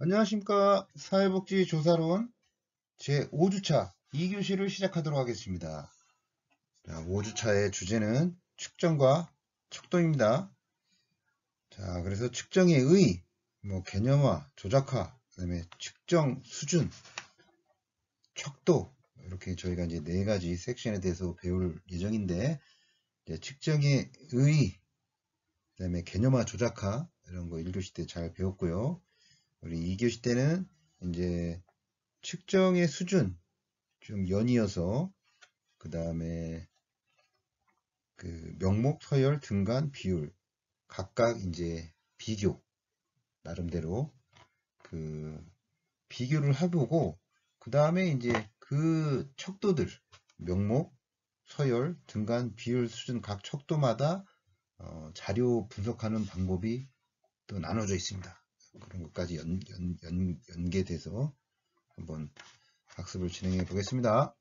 안녕하십니까. 사회복지조사론 제5주차 2교시를 시작하도록 하겠습니다. 5주차의 주제는 측정과 척도입니다. 자, 그래서 측정의 의, 개념화, 조작화, 그다음에 측정 수준, 척도, 이렇게 저희가 이제 4가지 섹션에 대해서 배울 예정인데, 측정의 의, 그다음에 개념화, 조작화, 이런 거 1교시 때 잘 배웠고요. 우리 2교시 때는 이제 측정의 수준 좀 연이어서 그 다음에 그 명목, 서열, 등간, 비율 각각 이제 비교 나름대로 그 비교를 해보고 그 다음에 이제 그 척도들 명목, 서열, 등간, 비율 수준 각 척도마다 자료 분석하는 방법이 또 나눠져 있습니다. 그런 것까지 연계돼서 한번 학습을 진행해 보겠습니다.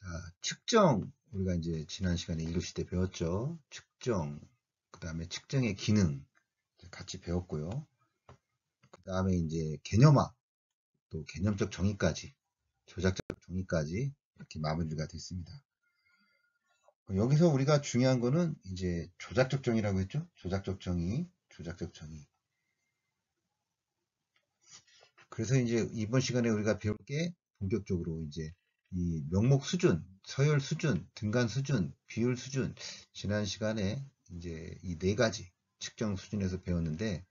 자, 측정, 우리가 이제 지난 시간에 1교시 때 배웠죠. 측정, 그 다음에 측정의 기능 같이 배웠고요. 그 다음에 이제 개념화, 또 개념적 정의까지, 조작적 정의까지 이렇게 마무리가 됐습니다. 여기서 우리가 중요한 거는 이제 조작적 정의라고 했죠. 조작적 정의, 조작적 정의. 그래서 이제 이번 시간에 우리가 배울 게 본격적으로 이제 이 명목 수준, 서열 수준, 등간 수준, 비율 수준, 지난 시간에 이제 이 4가지 측정 수준에서 배웠는데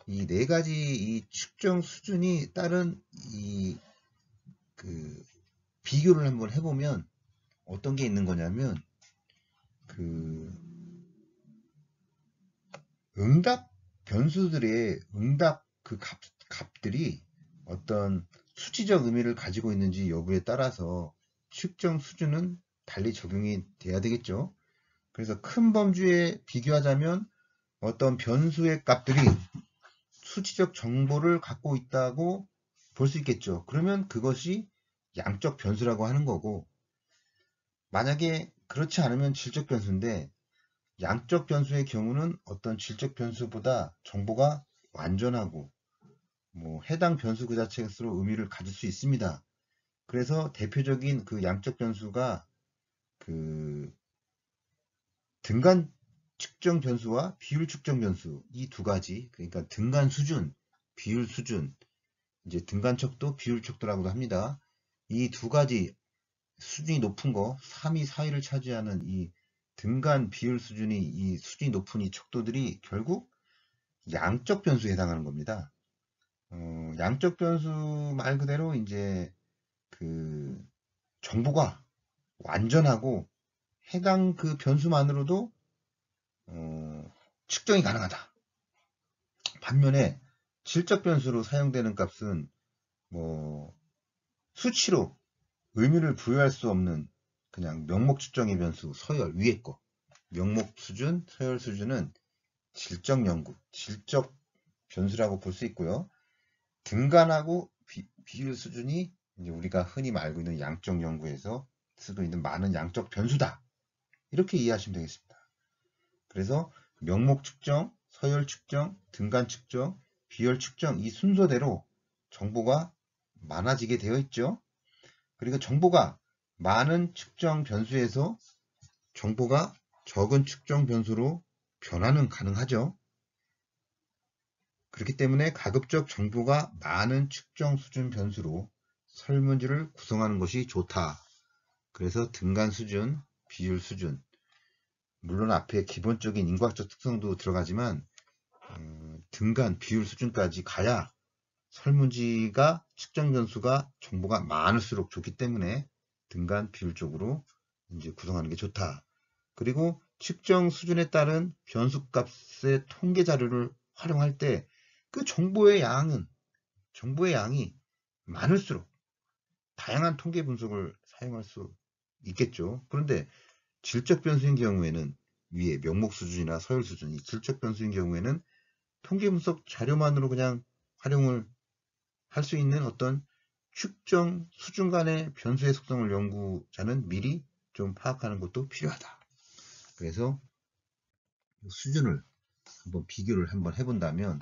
이 4가지 이 측정 수준이 따른 이 그 비교를 한번 해보면 어떤 게 있는 거냐면 그 응답 변수들의 응답 그 값들이 어떤 수치적 의미를 가지고 있는지 여부에 따라서 측정 수준은 달리 적용이 돼야 되겠죠. 그래서 큰 범주에 비교하자면 어떤 변수의 값들이 수치적 정보를 갖고 있다고 볼 수 있겠죠. 그러면 그것이 양적 변수라고 하는 거고, 만약에 그렇지 않으면 질적 변수인데, 양적 변수의 경우는 어떤 질적 변수보다 정보가 완전하고 해당 변수 그 자체로 의미를 가질 수 있습니다. 그래서 대표적인 그 양적 변수가 그 등간 측정 변수와 비율 측정 변수 이 2가지, 그러니까 등간 수준, 비율 수준, 이제 등간 척도, 비율 척도라고도 합니다. 이 2가지 수준이 높은 거, 3위, 4위를 차지하는 이 등간 비율 수준이 이 수준이 높은 이 척도들이 결국 양적 변수에 해당하는 겁니다. 양적 변수 말 그대로 이제 그 정보가 완전하고 해당 그 변수만으로도 측정이 가능하다. 반면에 질적 변수로 사용되는 값은 수치로 의미를 부여할 수 없는 그냥 명목 측정의 변수 서열 위에 거 명목 수준, 서열 수준은 질적 연구, 질적 변수라고 볼 수 있고요. 등간하고 비율 수준이 이제 우리가 흔히 알고 있는 양적 연구에서 쓰고 있는 많은 양적 변수다. 이렇게 이해하시면 되겠습니다. 그래서 명목 측정, 서열 측정, 등간 측정, 비율 측정 이 순서대로 정보가 많아지게 되어 있죠. 그리고 정보가 많은 측정 변수에서 정보가 적은 측정 변수로 변화는 가능하죠. 그렇기 때문에 가급적 정보가 많은 측정 수준 변수로 설문지를 구성하는 것이 좋다. 그래서 등간 수준, 비율 수준, 물론 앞에 기본적인 인과학적 특성도 들어가지만 등간, 비율 수준까지 가야 설문지가 측정 변수가 정보가 많을수록 좋기 때문에 등간, 비율 쪽으로 이제 구성하는 게 좋다. 그리고 측정 수준에 따른 변수값의 통계 자료를 활용할 때 그 정보의 양이 많을수록 다양한 통계 분석을 사용할 수 있겠죠. 그런데 질적 변수인 경우에는 위에 명목 수준이나 서열 수준이 질적 변수인 경우에는 통계 분석 자료만으로 그냥 활용을 할 수 있는 어떤 측정 수준 간의 변수의 속성을 연구자는 미리 좀 파악하는 것도 필요하다. 그래서 수준을 한번 비교를 한번 해본다면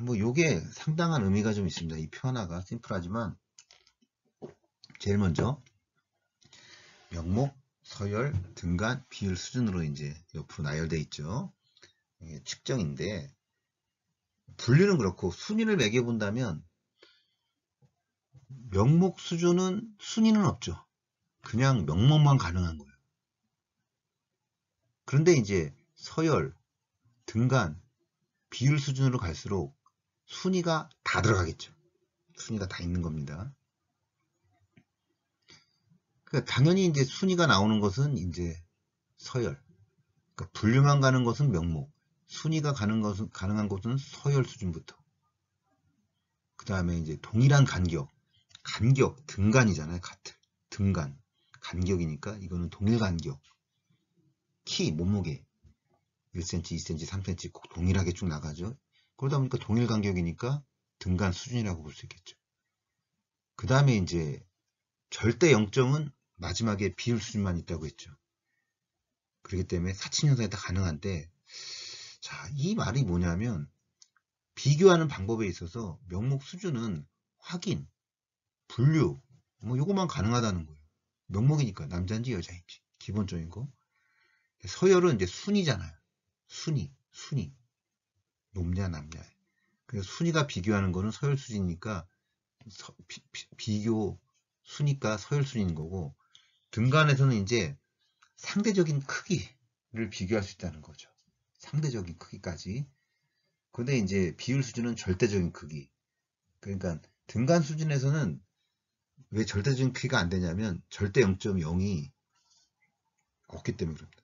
뭐 요게 상당한 의미가 좀 있습니다. 이 표 하나가 심플하지만 제일 먼저 명목, 서열, 등간, 비율 수준으로 이제 옆으로 나열돼 있죠. 이게 측정인데 분류는 그렇고 순위를 매겨본다면 명목 수준은 순위는 없죠. 그냥 명목만 가능한 거예요. 그런데 이제 서열, 등간, 비율 수준으로 갈수록 순위가 다 들어가겠죠. 순위가 다 있는 겁니다. 그러니까 당연히 이제 순위가 나오는 것은 이제 서열. 그러니까 분류만 가는 것은 명목. 순위가 가능한 것은 서열 수준부터. 그 다음에 이제 동일한 간격. 간격, 등간이잖아요. 같은. 등간. 간격이니까 이거는 동일 간격. 키, 몸무게. 1cm, 2cm, 3cm 꼭 동일하게 쭉 나가죠. 그러다 보니까 동일 간격이니까 등간 수준이라고 볼 수 있겠죠. 그 다음에 이제 절대 0점은 마지막에 비율 수준만 있다고 했죠. 그렇기 때문에 사칭현상이 다 가능한데, 자, 이 말이 뭐냐면 비교하는 방법에 있어서 명목 수준은 확인, 분류, 뭐 요거만 가능하다는 거예요. 명목이니까 남자인지 여자인지 기본적인 거. 서열은 이제 순위잖아요. 순위. 높냐 남냐. 그래서 순위가 비교하는 거는 서열 수준이니까 비교 순위가 서열 순위인 거고, 등간에서는 이제 상대적인 크기를 비교할 수 있다는 거죠. 상대적인 크기까지. 근데 이제 비율 수준은 절대적인 크기. 그러니까 등간 수준에서는 왜 절대적인 크기가 안 되냐면 절대 0.0이 없기 때문에 그럽니다.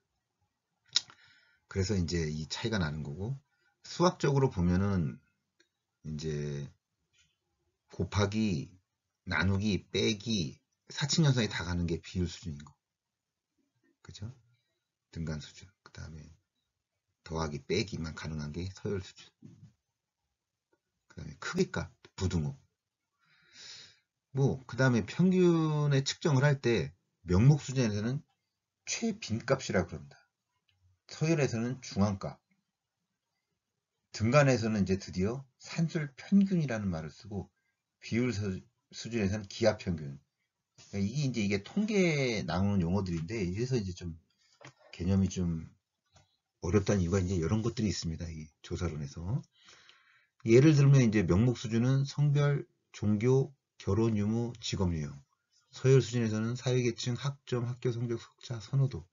그래서 이제 이 차이가 나는 거고, 수학적으로 보면은 이제 곱하기, 나누기, 빼기, 사칭현상이 다 가는 게 비율 수준인 거. 그죠? 등간 수준. 그 다음에 더하기, 빼기만 가능한 게 서열 수준. 그 다음에 크기값, 부등호. 뭐, 그 다음에 평균의 측정을 할 때 명목 수준에서는 최빈값이라고 그럽니다. 서열에서는 중앙값. 등간에서는 이제 드디어 산술 평균이라는 말을 쓰고, 비율 수준에서는 기하 평균. 그러니까 이게 통계에 나오는 용어들인데, 이래서 이제 좀 개념이 좀 어렵다는 이유가 이제 이런 것들이 있습니다. 이 조사론에서. 예를 들면 이제 명목 수준은 성별, 종교, 결혼 유무, 직업 유형. 서열 수준에서는 사회계층, 학점, 학교 성적, 석차, 선호도.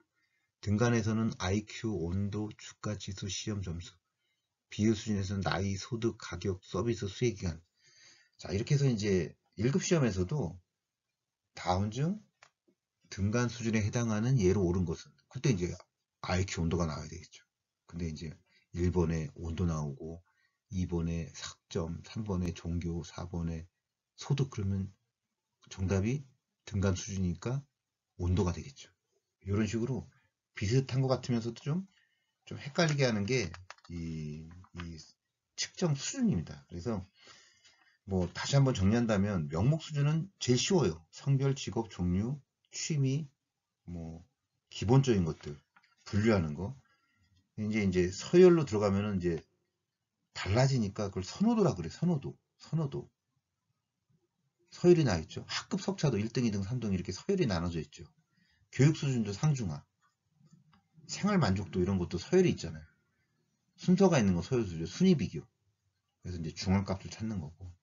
등간에서는 IQ, 온도, 주가 지수, 시험 점수. 비율 수준에서는 나이, 소득, 가격, 서비스, 수혜기간. 자, 이렇게 해서 이제 1급 시험에서도 다음 중 등간 수준에 해당하는 예로 옳은 것은, 그때 이제 IQ 온도가 나와야 되겠죠. 근데 이제 1번에 온도 나오고 2번에 학점, 3번에 종교, 4번에 소득, 그러면 정답이 등간 수준이니까 온도가 되겠죠. 이런 식으로 비슷한 것 같으면서도 좀 헷갈리게 하는 게 이 측정 수준입니다. 그래서 뭐 다시 한번 정리한다면 명목 수준은 제일 쉬워요. 성별, 직업, 종류, 취미, 뭐 기본적인 것들 분류하는 거. 이제 서열로 들어가면은 이제 달라지니까 그걸 선호도라 그래. 선호도. 서열이 나 있죠. 학급 석차도 1등, 2등, 3등 이렇게 서열이 나눠져 있죠. 교육 수준도 상중하. 생활 만족도 이런 것도 서열이 있잖아요. 순서가 있는 거 서열 수준, 순위 비교. 그래서 이제 중앙값을 찾는 거고.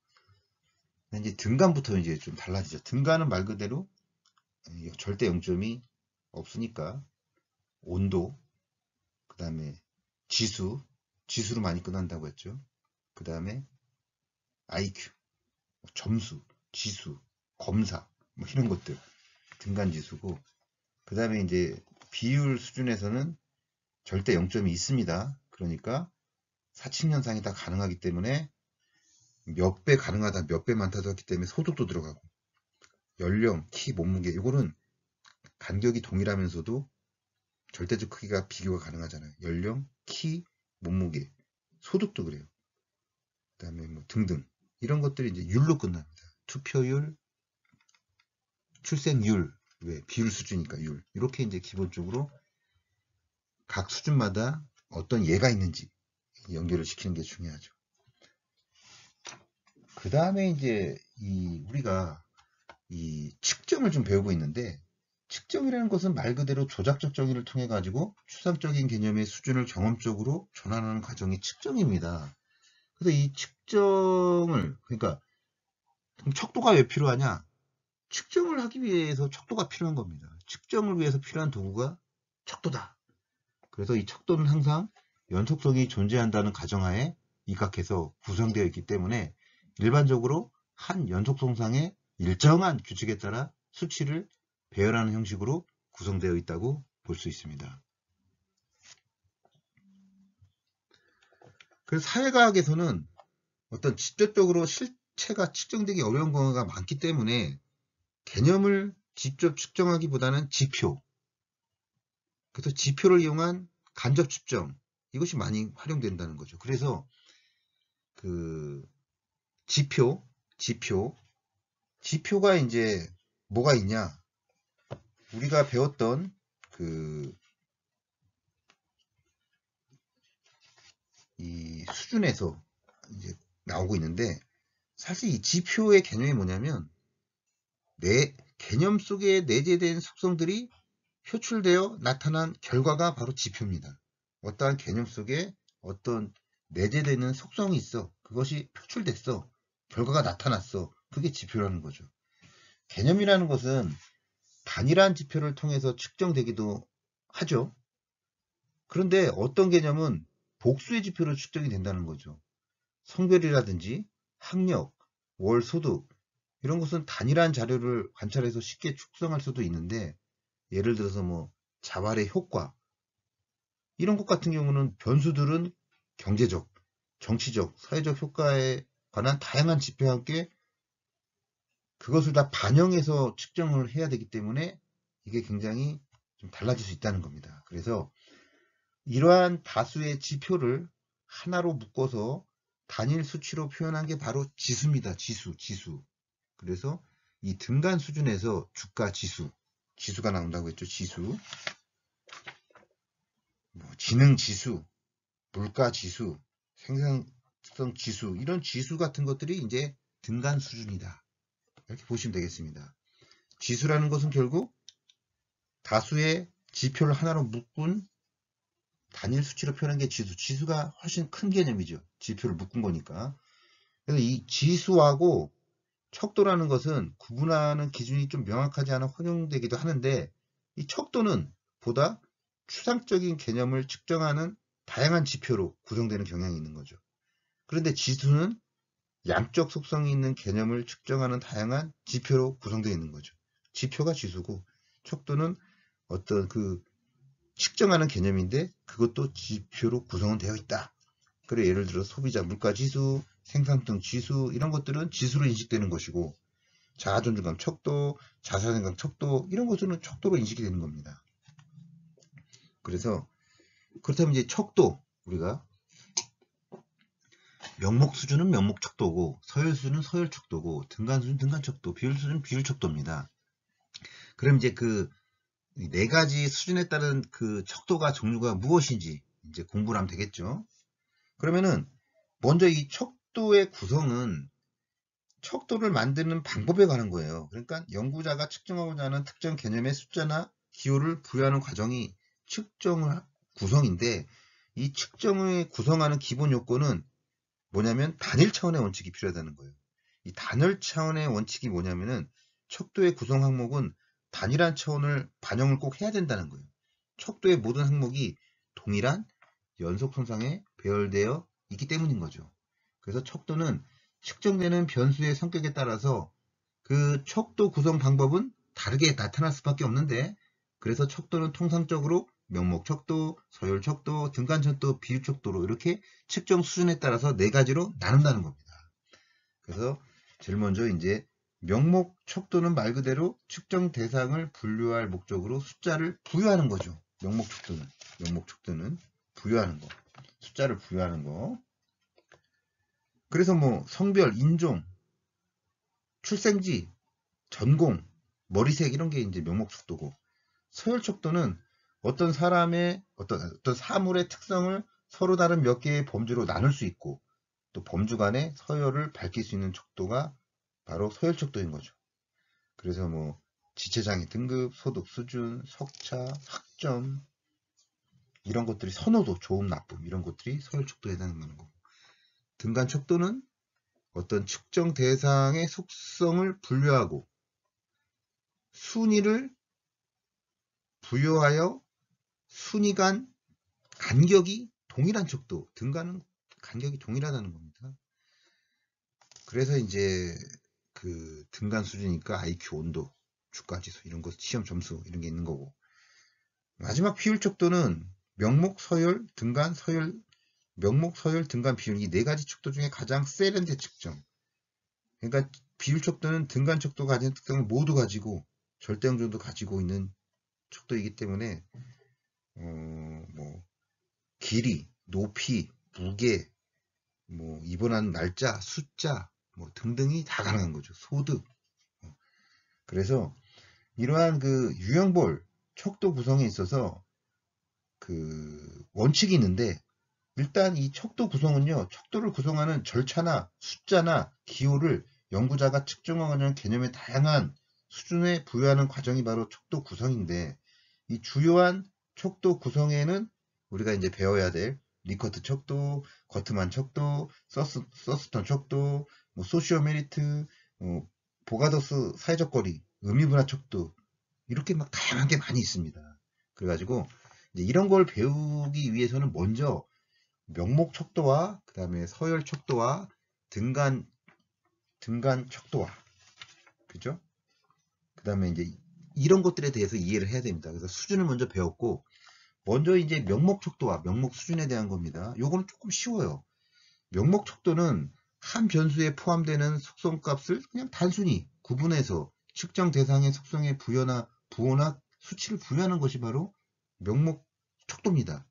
이제 등간부터 이제 좀 달라지죠. 등간은 말 그대로 절대 0점이 없으니까 온도, 그 다음에 지수로 많이 끝난다고 했죠. 그 다음에 IQ, 점수, 지수, 검사, 뭐 이런 것들 등간 지수고, 그 다음에 이제 비율 수준에서는 절대 0점이 있습니다. 그러니까 사칭현상이 다 가능하기 때문에 몇 배 가능하다, 몇 배 많다도 했기 때문에 소득도 들어가고, 연령, 키, 몸무게, 이거는 간격이 동일하면서도 절대적 크기가 비교가 가능하잖아요. 연령, 키, 몸무게, 소득도 그래요. 그 다음에 뭐 등등 이런 것들이 이제 율로 끝납니다. 투표율, 출생률, 왜 비율 수준이니까 율. 이렇게 이제 기본적으로 각 수준마다 어떤 예가 있는지 연결을 시키는 게 중요하죠. 그 다음에 이제 우리가 이 측정을 좀 배우고 있는데, 측정이라는 것은 말 그대로 조작적 정의를 통해 가지고 추상적인 개념의 수준을 경험적으로 전환하는 과정이 측정입니다. 그래서 이 측정을, 그러니까 그럼 척도가 왜 필요하냐? 측정을 하기 위해서 척도가 필요한 겁니다. 측정을 위해서 필요한 도구가 척도다. 그래서 이 척도는 항상 연속성이 존재한다는 가정하에 입각해서 구성되어 있기 때문에 일반적으로 한 연속성상의 일정한 규칙에 따라 수치를 배열하는 형식으로 구성되어 있다고 볼 수 있습니다. 그래서 사회과학에서는 어떤 직접적으로 실체가 측정되기 어려운 경우가 많기 때문에 개념을 직접 측정하기보다는 지표, 그래서 지표를 이용한 간접 측정, 이것이 많이 활용된다는 거죠. 그래서 그 지표가 이제 뭐가 있냐? 우리가 배웠던 이 수준에서 이제 나오고 있는데, 사실 이 지표의 개념이 뭐냐면 내 개념 속에 내재된 속성들이 표출되어 나타난 결과가 바로 지표입니다. 어떠한 개념 속에 어떤 내재되는 속성이 있어. 그것이 표출됐어. 결과가 나타났어. 그게 지표라는 거죠. 개념이라는 것은 단일한 지표를 통해서 측정되기도 하죠. 그런데 어떤 개념은 복수의 지표로 측정이 된다는 거죠. 성별이라든지 학력, 월 소득 이런 것은 단일한 자료를 관찰해서 쉽게 축성할 수도 있는데, 예를 들어서 뭐 자활의 효과 이런 것 같은 경우는 변수들은 경제적, 정치적, 사회적 효과에 관한 다양한 지표와 함께 그것을 다 반영해서 측정을 해야 되기 때문에 이게 굉장히 좀 달라질 수 있다는 겁니다. 그래서 이러한 다수의 지표를 하나로 묶어서 단일 수치로 표현한 게 바로 지수입니다. 지수. 그래서 이 등간 수준에서 주가 지수가 나온다고 했죠. 지수, 지능 지수, 물가 지수, 생산성 지수, 이런 지수 같은 것들이 이제 등간 수준이다. 이렇게 보시면 되겠습니다. 지수라는 것은 결국 다수의 지표를 하나로 묶은 단일 수치로 표현한 게 지수가 훨씬 큰 개념이죠. 지표를 묶은 거니까. 그래서 이 지수하고 척도라는 것은 구분하는 기준이 좀 명확하지 않아 혼용되기도 하는데, 이 척도는 보다 추상적인 개념을 측정하는 다양한 지표로 구성되는 경향이 있는 거죠. 그런데 지수는 양적 속성이 있는 개념을 측정하는 다양한 지표로 구성되어 있는 거죠. 지표가 지수고 척도는 어떤 측정하는 개념인데 그것도 지표로 구성은 되어 있다. 그래, 예를 들어 소비자 물가 지수, 생산성 지수 이런 것들은 지수로 인식되는 것이고, 자아존중감 척도, 자사생각 척도 이런 것들은 척도로 인식이 되는 겁니다. 그래서 그렇다면 이제 척도, 우리가 명목 수준은 명목 척도고, 서열 수준은 서열 척도고, 등간 수준 등간 척도, 비율 수준은 비율 척도입니다. 그럼 이제 네 가지 수준에 따른 척도가 종류가 무엇인지 이제 공부를 하면 되겠죠. 그러면은 먼저 이 척도의 구성은 척도를 만드는 방법에 관한 거예요. 그러니까 연구자가 측정하고자 하는 특정 개념의 숫자나 기호를 부여하는 과정이 측정 구성인데, 이 측정을 구성하는 기본 요건은 뭐냐면 단일 차원의 원칙이 필요하다는 거예요. 이 단일 차원의 원칙이 뭐냐면은 척도의 구성 항목은 단일한 차원을 반영을 꼭 해야 된다는 거예요. 척도의 모든 항목이 동일한 연속선상에 배열되어 있기 때문인 거죠. 그래서 척도는 측정되는 변수의 성격에 따라서 그 척도 구성 방법은 다르게 나타날 수밖에 없는데, 그래서 척도는 통상적으로 명목 척도, 서열 척도, 등간 척도, 비율 척도로 이렇게 측정 수준에 따라서 네 가지로 나눈다는 겁니다. 그래서 제일 먼저 이제 명목 척도는 말 그대로 측정 대상을 분류할 목적으로 숫자를 부여하는 거죠. 명목 척도는 부여하는 거, 숫자를 부여하는 거. 그래서 뭐 성별, 인종, 출생지, 전공, 머리색 이런 게 이제 명목 척도고, 서열 척도는 어떤 사람의 어떤 사물의 특성을 서로 다른 몇 개의 범주로 나눌 수 있고, 또 범주간의 서열을 밝힐 수 있는 척도가 바로 서열척도인 거죠. 그래서 뭐 지체장애 등급, 소득 수준, 석차, 학점 이런 것들이 선호도, 좋음, 나쁨 이런 것들이 서열척도에 해당하는 거고, 등간척도는 어떤 측정 대상의 속성을 분류하고 순위를 부여하여 순위 간 간격이 동일한 척도, 등간은 간격이 동일하다는 겁니다. 그래서 이제 그 등간 수준이니까 IQ, 온도, 주가지수 이런 거, 시험 점수 이런 게 있는 거고, 마지막 비율 척도는 명목, 서열, 등간, 서열, 명목, 서열, 등간, 비율 이 네 가지 척도 중에 가장 세련된 측정. 그러니까 비율 척도는 등간 척도가 가진 특성을 모두 가지고 절대응정도 가지고 있는 척도이기 때문에 뭐 길이, 높이, 무게, 뭐 입원한 날짜, 숫자 뭐 등등이 다 가능한 거죠. 소득. 그래서 이러한 그 유형별 척도 구성에 있어서 그 원칙이 있는데, 일단 이 척도 구성은요, 척도를 구성하는 절차나 숫자나 기호를 연구자가 측정하는 개념의 다양한 수준에 부여하는 과정이 바로 척도 구성인데, 이 주요한 척도 구성에는 우리가 이제 배워야 될 리커트 척도, 거트만 척도, 서스턴 척도, 뭐 소시오 메리트, 보가더스 사회적 거리, 의미분화 척도 이렇게 막 다양한 게 많이 있습니다. 그래가지고 이제 이런 걸 배우기 위해서는 먼저 명목 척도와 그 다음에 서열 척도와 등간 척도와, 그죠? 그 다음에 이제 이런 것들에 대해서 이해를 해야 됩니다. 그래서 수준을 먼저 배웠고, 먼저 이제 명목 척도와 명목 수준에 대한 겁니다. 요거는 조금 쉬워요. 명목 척도는 한 변수에 포함되는 속성값을 그냥 단순히 구분해서 측정 대상의 속성의 부호나 수치를 부여하는 것이 바로 명목 척도입니다.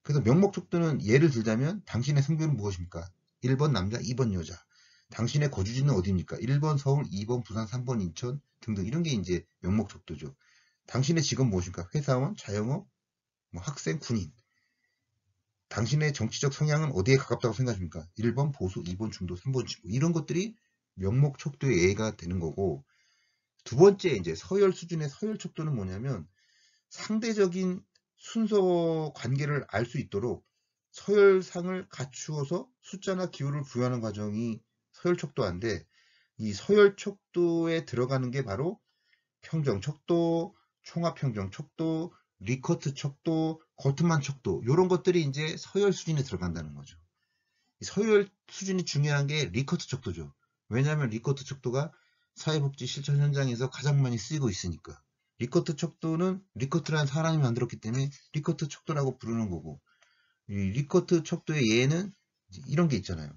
그래서 명목 척도는 예를 들자면 당신의 성별은 무엇입니까? 1번 남자, 2번 여자. 당신의 거주지는 어디입니까? 1번 서울, 2번 부산, 3번 인천 등등 이런 게 이제 명목 척도죠. 당신의 직업 무엇입니까? 회사원, 자영업, 뭐 학생, 군인. 당신의 정치적 성향은 어디에 가깝다고 생각하십니까? 1번 보수, 2번 중도, 3번 진보. 이런 것들이 명목 척도의 예가 되는 거고, 두 번째 이제 서열 수준의 서열 척도는 뭐냐면 상대적인 순서 관계를 알 수 있도록 서열상을 갖추어서 숫자나 기호를 부여하는 과정이 서열 척도인데, 이 서열 척도에 들어가는 게 바로 평정 척도, 총합 평정 척도, 리커트 척도, 거트만 척도 이런 것들이 이제 서열 수준에 들어간다는 거죠. 이 서열 수준이 중요한 게 리커트 척도죠. 왜냐하면 리커트 척도가 사회복지 실천 현장에서 가장 많이 쓰이고 있으니까. 리커트 척도는 리커트라는 사람이 만들었기 때문에 리커트 척도라고 부르는 거고, 이 리커트 척도의 예는 이런 게 있잖아요.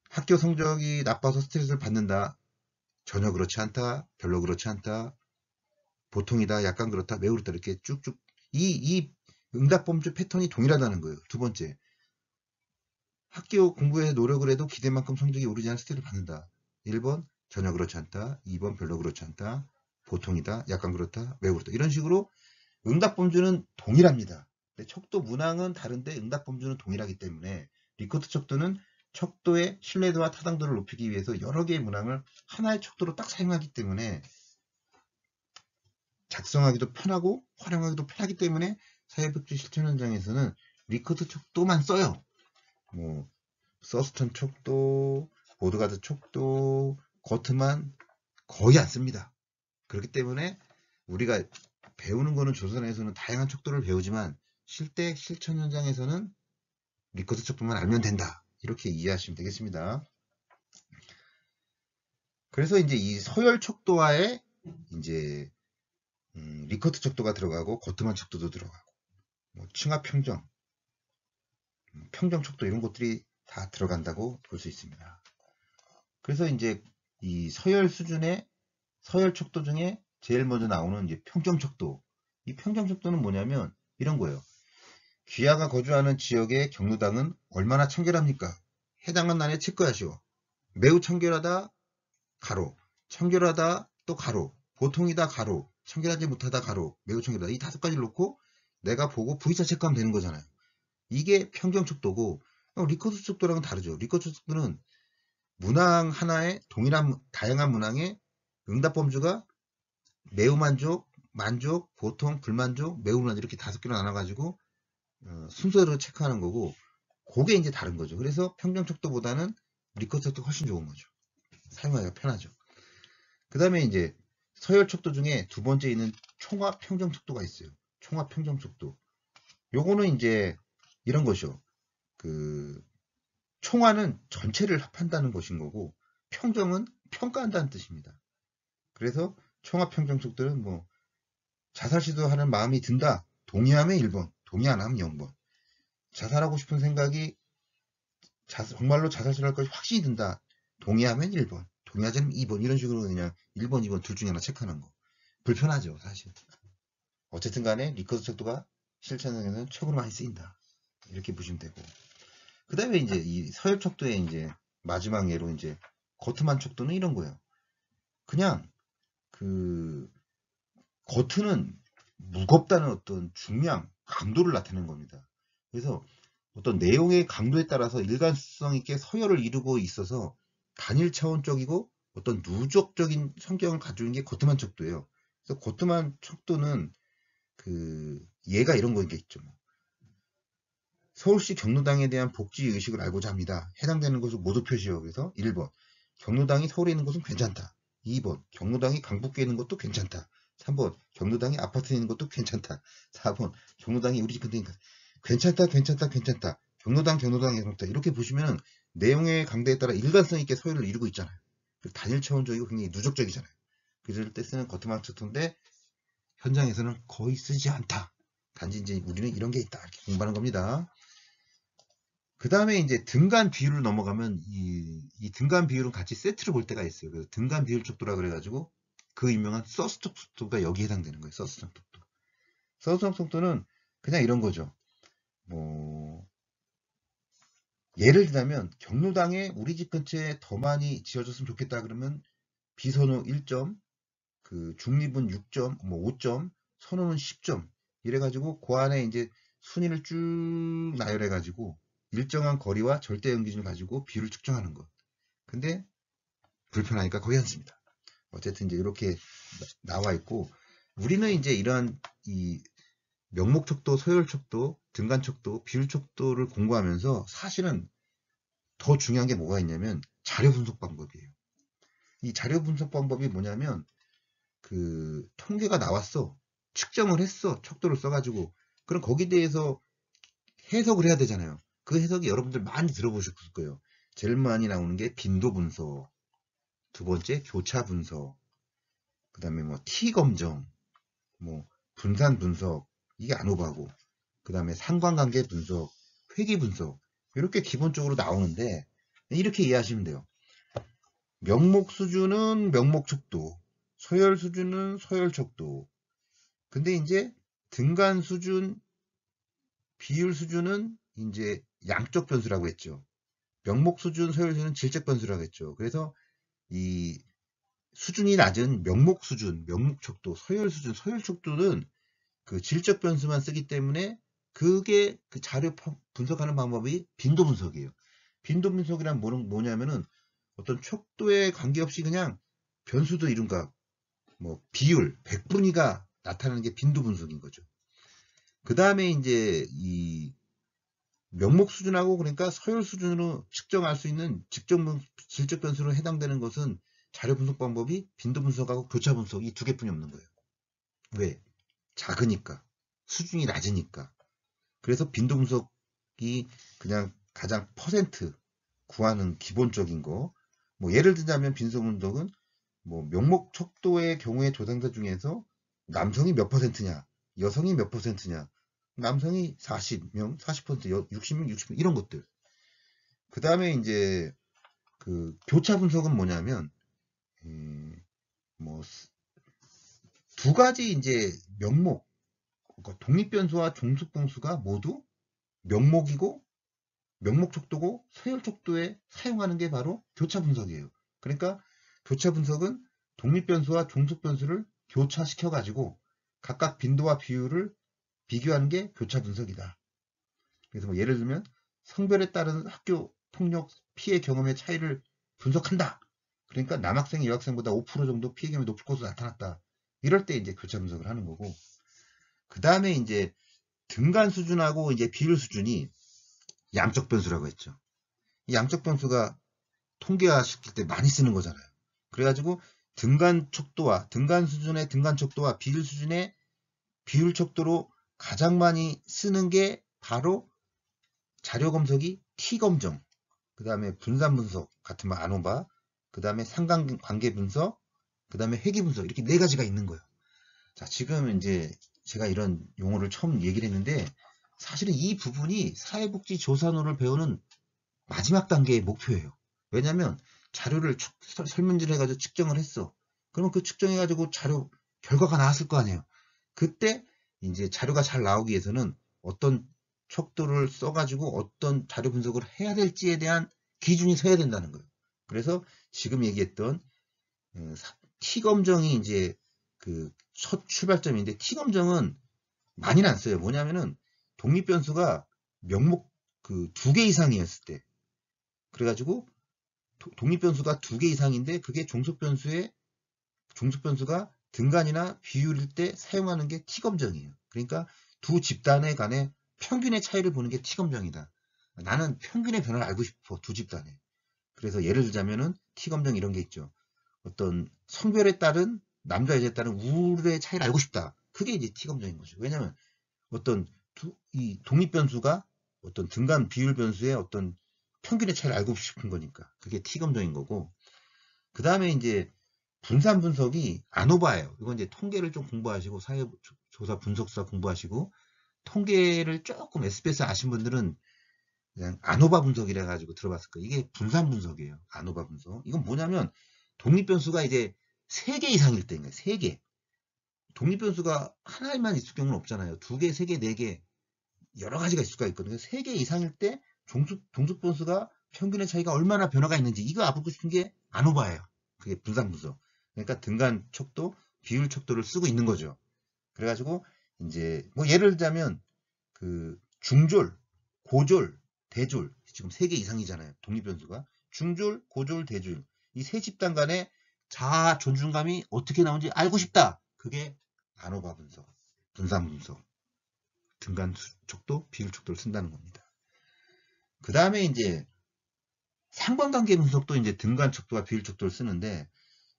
학교 성적이 나빠서 스트레스를 받는다. 전혀 그렇지 않다. 별로 그렇지 않다. 보통이다. 약간 그렇다. 매우 그렇다. 이렇게 쭉쭉 이 응답 범주 패턴이 동일하다는 거예요. 두 번째, 학교 공부에 노력을 해도 기대만큼 성적이 오르지 않은 스트레스를 받는다. 1번 전혀 그렇지 않다. 2번 별로 그렇지 않다. 보통이다. 약간 그렇다. 매우 그렇다. 이런 식으로 응답 범주는 동일합니다. 근데 척도 문항은 다른데 응답 범주는 동일하기 때문에 리커트 척도는 척도의 신뢰도와 타당도를 높이기 위해서 여러 개의 문항을 하나의 척도로 딱 사용하기 때문에 작성하기도 편하고 활용하기도 편하기 때문에 사회복지 실천 현장에서는 리커트 척도만 써요. 뭐 서스턴 척도, 보드가드 척도, 거트만 거의 안 씁니다. 그렇기 때문에 우리가 배우는 거는 조선에서는 다양한 척도를 배우지만 실제 실천 현장에서는 리커트 척도만 알면 된다. 이렇게 이해하시면 되겠습니다. 그래서 이제 이 서열 척도와의 이제 리커트 척도가 들어가고 거트만 척도도 들어가고, 뭐 층합 평정, 평정 척도 이런 것들이 다 들어간다고 볼 수 있습니다. 그래서 이제 이 서열 수준의 서열 척도 중에 제일 먼저 나오는 이제 평정 척도. 이 평정 척도는 뭐냐면 이런 거예요. 귀하가 거주하는 지역의 경로당은 얼마나 청결합니까? 해당한 난에 체크하시오. 매우 청결하다 가로, 청결하다 또 가로, 보통이다 가로, 청결하지 못하다 가로, 매우 청결하다. 이 5가지를 놓고 내가 보고 V자 체크하면 되는 거잖아요. 이게 평정 척도고, 리커스 척도랑은 다르죠. 리커스 척도는 문항 하나에 다양한 문항에 응답 범주가 매우 만족, 만족, 보통, 불만족, 매우 불만족 이렇게 5개로 나눠가지고 순서를 체크하는 거고, 그게 이제 다른 거죠. 그래서 평정 척도보다는 리커스 척도가 훨씬 좋은 거죠. 사용하기가 편하죠. 그 다음에 이제 서열 척도 중에 두 번째 있는 총합 평정 척도가 있어요. 총합 평정 척도. 요거는 이제 이런 것이요. 총합은 전체를 합한다는 것인 거고, 평정은 평가한다는 뜻입니다. 그래서 총합 평정 척도는 뭐 자살 시도하는 마음이 든다. 동의하면 1번, 동의 안 하면 0번. 자살하고 싶은 생각이 정말로 자살 시도할 것이 확신이 든다. 동의하면 1번, 동의하지 않으면 2번. 이런 식으로 그냥 1번, 2번 둘 중에 하나 체크하는 거. 불편하죠, 사실. 어쨌든 간에 리커스 척도가 실천에서는 최고로 많이 쓰인다. 이렇게 보시면 되고. 그 다음에 이제 이 서열 척도의 이제 마지막 예로 이제 거트만 척도는 이런 거예요. 그냥 거트는 무겁다는 어떤 중량, 강도를 나타내는 겁니다. 그래서 어떤 내용의 강도에 따라서 일관성 있게 서열을 이루고 있어서 단일 차원적이고 어떤 누적적인 성격을 가지고 있는 게 거트만 척도예요. 그래서 거트만 척도는 얘가 이런 거겠죠. 서울시 경로당에 대한 복지 의식을 알고자 합니다. 해당되는 것을 모두 표시하고, 그래서 1번 경로당이 서울에 있는 것은 괜찮다. 2번 경로당이 강북구에 있는 것도 괜찮다. 3번 경로당이 아파트에 있는 것도 괜찮다. 4번 경로당이 우리 집 근처에 있는 것 괜찮다, 괜찮다, 괜찮다. 경로당, 괜찮다. 이렇게 보시면 내용의 강도에 따라 일관성 있게 서열을 이루고 있잖아요. 단일 차원적이고 굉장히 누적적이잖아요. 그럴 때 쓰는 거트만 척도인데 현장에서는 거의 쓰지 않다. 단지 이제 우리는 이런 게 있다. 이렇게 공부하는 겁니다. 그 다음에 이제 등간 비율을 넘어가면 이 등간 비율은 같이 세트를 볼 때가 있어요. 그래서 등간 비율 척도라 그래가지고 그 유명한 서스 척도가 여기 해당되는 거예요. 서스 척도. 서스 척도는 그냥 이런 거죠. 뭐 예를 들자면 경로당에 우리 집 근처에 더 많이 지어졌으면 좋겠다 그러면 비선호 1점, 중립은 6점, 뭐 5점, 선호는 10점. 이래가지고 그 안에 이제 순위를 쭉 나열해가지고 일정한 거리와 절대 연기준을 가지고 비율을 측정하는 것. 근데 불편하니까 거의 안 씁니다. 어쨌든 이제 이렇게 나와 있고, 우리는 이제 이러한 이 명목척도, 서열척도, 등간척도, 비율척도를 공부하면서 사실은 더 중요한 게 뭐가 있냐면 자료 분석 방법이에요. 이 자료 분석 방법이 뭐냐면 통계가 나왔어. 측정을 했어. 척도를 써가지고. 그럼 거기에 대해서 해석을 해야 되잖아요. 그 해석이 여러분들 많이 들어보셨을 거예요. 제일 많이 나오는 게 빈도 분석, 두 번째 교차 분석, 그 다음에 뭐 T 검정, 뭐 분산 분석, 이게 아노바고, 그 다음에 상관관계 분석, 회귀 분석, 이렇게 기본적으로 나오는데 이렇게 이해하시면 돼요. 명목 수준은 명목 척도, 서열 수준은 서열 척도. 근데 이제 등간 수준, 비율 수준은 이제 양적 변수라고 했죠. 명목 수준, 서열 수준은 질적 변수라고 했죠. 그래서 이 수준이 낮은 명목 수준, 명목 척도, 서열 수준, 서열 척도는 질적 변수만 쓰기 때문에 그게 자료 분석하는 방법이 빈도 분석이에요. 빈도 분석이란 뭐냐면은 어떤 척도에 관계없이 그냥 변수도 이룬가, 뭐 비율, 백분위가 나타나는 게 빈도 분석인 거죠. 그 다음에 이제 이 명목 수준하고 그러니까 서열 수준으로 측정할 수 있는 질적 변수로 해당되는 것은 자료 분석 방법이 빈도 분석하고 교차 분석 이 두 개뿐이 없는 거예요. 왜? 작으니까. 수준이 낮으니까. 그래서 빈도 분석이 그냥 가장 퍼센트 구하는 기본적인 거. 뭐 예를 들자면 빈도 분석은 뭐 명목 척도의 경우의 조상자 중에서 남성이 몇 퍼센트냐, 여성이 몇 퍼센트냐, 남성이 40명, 40%, 60명, 60명 이런 것들. 그 다음에 이제 교차 분석은 뭐냐면 뭐 두 가지 이제 명목, 그러니까 독립변수와 종속변수가 모두 명목이고 명목 척도고 서열 척도에 사용하는 게 바로 교차 분석이에요. 그러니까 교차 분석은 독립변수와 종속변수를 교차시켜 가지고 각각 빈도와 비율을 비교하는 게 교차 분석이다. 그래서 뭐 예를 들면 성별에 따른 학교 폭력 피해 경험의 차이를 분석한다. 그러니까 남학생, 여학생보다 5% 정도 피해 경험이 높을 것으로 나타났다. 이럴 때 이제 교차 분석을 하는 거고, 그 다음에 이제 등간 수준하고 이제 비율 수준이 양적 변수라고 했죠. 이 양적 변수가 통계화 시킬 때 많이 쓰는 거잖아요. 그래가지고 등간 척도와 등간 수준의 등간 척도와 비율 수준의 비율 척도로 가장 많이 쓰는 게 바로 자료 검색이 T검정, 그 다음에 분산 분석 같은 거 아노바, 그 다음에 상관관계 분석, 그 다음에 회귀 분석, 이렇게 네 가지가 있는 거예요. 자, 지금 이제 제가 이런 용어를 처음 얘기를 했는데, 사실은 이 부분이 사회복지조사론을 배우는 마지막 단계의 목표예요. 왜냐면 자료를 설문지를 해가지고 측정을 했어. 그러면 그 측정해가지고 자료 결과가 나왔을 거 아니에요. 그때 이제 자료가 잘 나오기 위해서는 어떤 척도를 써가지고 어떤 자료 분석을 해야 될지에 대한 기준이 서야 된다는 거예요. 그래서 지금 얘기했던 T검정이 이제 그 첫 출발점인데, T검정은 많이는 안 써요. 뭐냐면은 독립변수가 명목 그 2개 이상이었을 때, 그래가지고 독립변수가 2개 이상인데 그게 종속변수가 등간이나 비율일 때 사용하는 게 T검정이에요. 그러니까 두 집단의 간의 평균의 차이를 보는 게 T검정이다. 나는 평균의 변화를 알고 싶어, 두 집단에. 그래서 예를 들자면은 T검정 이런 게 있죠. 어떤 성별에 따른, 남자 여자에 따른 우울의 차이를 알고 싶다. 그게 이제 T검정인 거죠. 왜냐면 어떤 이 독립변수가 어떤 등간 비율 변수의 어떤 평균의 차이를 알고 싶은 거니까 그게 T검정인 거고, 그 다음에 이제 분산 분석이 아노바예요. 이건 이제 통계를 좀 공부하시고 사회조사 분석사 공부하시고 통계를 조금 SBS 아신 분들은 그냥 아노바 분석이라 가지고 들어봤을 거예요. 이게 분산 분석이에요. 아노바 분석. 이건 뭐냐면 독립변수가 이제 3개 이상일 때인가요? 3개. 독립변수가 하나만 있을 경우는 없잖아요. 2개, 3개, 4개 여러 가지가 있을 수가 있거든요. 3개 이상일 때 종속변수가 평균의 차이가 얼마나 변화가 있는지 이거 알고 싶은 게 아노바예요. 그게 분산 분석. 그러니까 등간 척도, 비율 척도를 쓰고 있는 거죠. 그래가지고 이제 뭐 예를 들자면 그 중졸, 고졸, 대졸 지금 3개 이상이잖아요. 독립변수가 중졸, 고졸, 대졸 이 세 집단 간의 자아 존중감이 어떻게 나오는지 알고 싶다. 그게 아노바 분석, 분산 분석, 등간 척도, 비율 척도를 쓴다는 겁니다. 그 다음에 이제 상관관계 분석도 이제 등간 척도와 비율 척도를 쓰는데,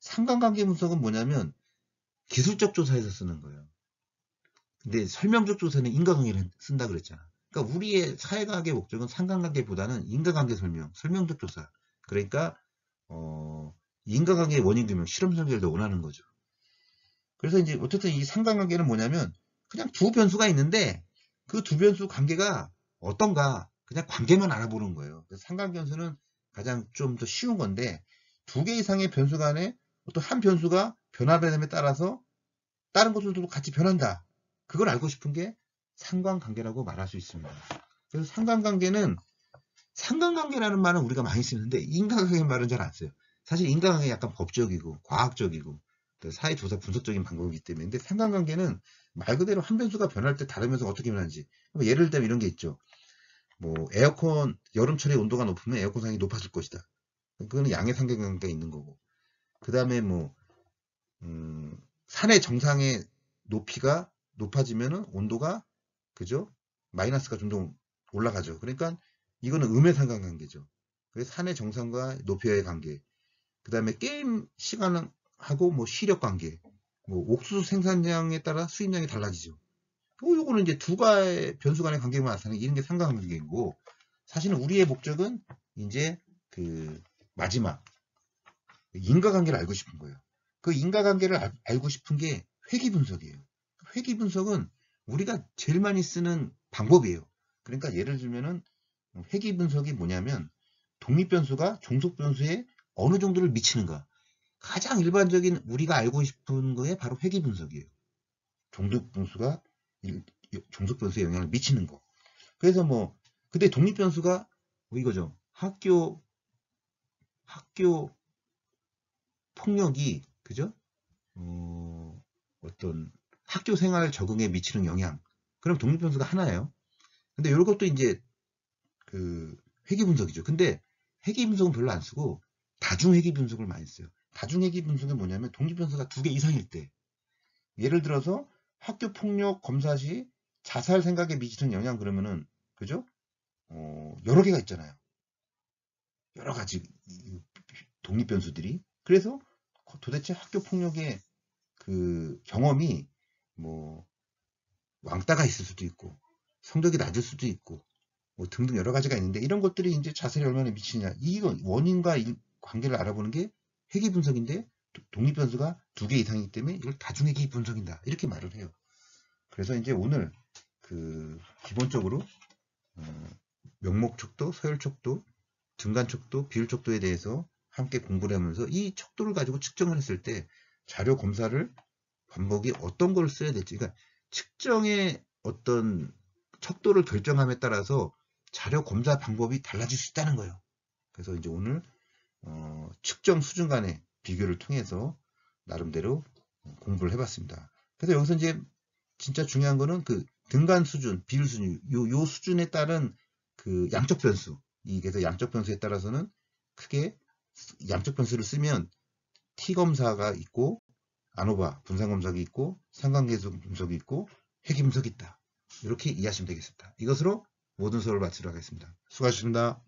상관관계 분석은 뭐냐면 기술적 조사에서 쓰는 거예요. 근데 설명적 조사는 인과관계를 쓴다 그랬잖아. 그러니까 우리의 사회과학의 목적은 상관관계보다는 인과관계 설명적 조사. 그러니까 인과관계의 원인 규명, 실험 설계를 더 원하는 거죠. 그래서 이제 어쨌든 이 상관관계는 뭐냐면 그냥 두 변수가 있는데 그 두 변수 관계가 어떤가 그냥 관계만 알아보는 거예요. 그래서 상관변수는 가장 좀 더 쉬운 건데, 2개 이상의 변수 간에 어떤 한 변수가 변화됨에 따라서 다른 것들도 같이 변한다. 그걸 알고 싶은 게 상관관계라고 말할 수 있습니다. 그래서 상관관계라는 말은 우리가 많이 쓰는데 인과관계 말은 잘 안 써요. 사실 인과관계 약간 법적이고 과학적이고 사회조사 분석적인 방법이기 때문에. 근데 상관관계는 말 그대로 한 변수가 변할 때 다른 변수가 어떻게 변하는지. 예를 들면 이런 게 있죠. 뭐 에어컨 여름철에 온도가 높으면 에어컨 상이 높아질 것이다. 그거는 양의 상관관계가 있는 거고. 그 다음에 뭐 산의 정상의 높이가 높아지면은 온도가 그죠? 마이너스가 좀 더 올라가죠. 그러니까 이거는 음의 상관관계죠. 그래서 산의 정상과 높이와의 관계. 그 다음에 게임 시간하고 뭐 시력 관계. 뭐 옥수수 생산량에 따라 수입량이 달라지죠. 요거는 이제 두 가지 변수 간의 관계만 나타내는 이런 게 상관관계이고, 사실은 우리의 목적은 이제 그 마지막 인과관계를 알고 싶은 거예요. 그 인과관계를 알고 싶은 게 회귀 분석이에요. 회귀 분석은 우리가 제일 많이 쓰는 방법이에요. 그러니까 예를 들면은 회귀 분석이 뭐냐면 독립변수가 종속변수에 어느 정도를 미치는가. 가장 일반적인 우리가 알고 싶은 거에 바로 회귀 분석이에요. 종속변수에 영향을 미치는 거. 그래서 뭐 근데 독립변수가 뭐 이거죠. 학교 폭력이 그죠? 어떤 학교 생활 적응에 미치는 영향. 그럼 독립변수가 하나예요. 근데 이것도 이제 그 회귀 분석이죠. 근데 회귀 분석은 별로 안 쓰고 다중 회귀 분석을 많이 써요. 다중 회귀 분석은 뭐냐면 독립 변수가 2개 이상일 때, 예를 들어서 학교 폭력 검사 시 자살 생각에 미치는 영향, 그러면은 그죠? 여러 개가 있잖아요. 여러 가지 독립 변수들이. 그래서 도대체 학교 폭력의 그 경험이 뭐 왕따가 있을 수도 있고 성적이 낮을 수도 있고 뭐 등등 여러 가지가 있는데, 이런 것들이 이제 자살에 얼마나 미치냐, 이거 원인과 관계를 알아보는 게 회귀 분석인데, 독립 변수가 2개 이상이기 때문에 이걸 다중회귀 분석이다 이렇게 말을 해요. 그래서 이제 오늘 그 기본적으로 명목 척도, 서열 척도, 등간 척도, 비율 척도에 대해서 함께 공부를 하면서 이 척도를 가지고 측정을 했을 때 자료 검사를 반복이 어떤 걸 써야 될지, 그러니까 측정의 어떤 척도를 결정함에 따라서 자료 검사 방법이 달라질 수 있다는 거예요. 그래서 이제 오늘 측정 수준 간의 비교를 통해서 나름대로 공부를 해봤습니다. 그래서 여기서 이제 진짜 중요한 거는 그 등간 수준, 비율 수준, 요 수준에 따른 그 양적 변수. 그래서 양적 변수에 따라서는 크게 양적 변수를 쓰면 T 검사가 있고, 아노바 분산 검사가 있고, 상관계수 분석이 있고, 회귀 분석이 있다. 이렇게 이해하시면 되겠습니다. 이것으로 모든 수업을 마치도록 하겠습니다. 수고하셨습니다.